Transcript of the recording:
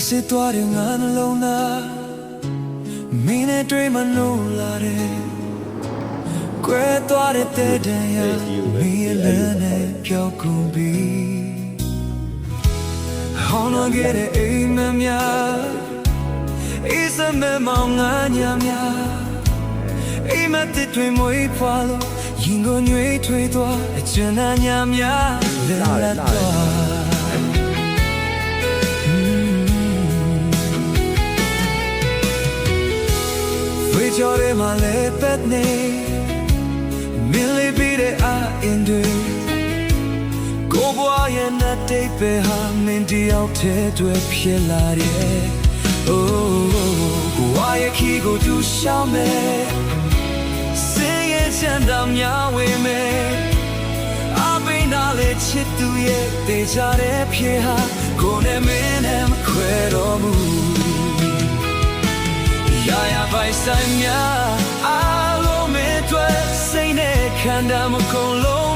စစ်သွားတဲ့ငါနှလုံးသားမင်းနဲ့တွေ့မလို့လာတယ်ကွဲသွားတဲ့တဲ့တန်ရမင်းရဲ့လက်နဲ့ပြောက်ကုန်ပြီဟောင်းလုံးခဲ့တဲ့အိမ်မက်များအေးစမဲမောင်ငါညာများအိမ်မက်တွေမွေးဖွာလို့ရင်ကိုညွေးထွေးသွားအကျဉ်းသားညာများလက်သွားကြော်ရဲမလေးပတ်နေမင်းလေးပြီးတဲ့အအင်းတွေကိုဘွားရဲ့နဲ့တိတ်ပဲဟာမင်းတယောက်တည်းတွေ့ဖြစ်လာတယ်အိုးဝါရဲ့ခီကိုသူရှောင်းမယ်စင်ရဲ့ချမ်းသာများဝေမယ်အပိနာလေးချစ်သူရဲ့တေချာတဲ့ဖြစ်ဟာကိုနဲ့မင်းနဲ့မခွဲတော့ဘူး呀白山呀，阿罗梅对，谁呢看他们恐龙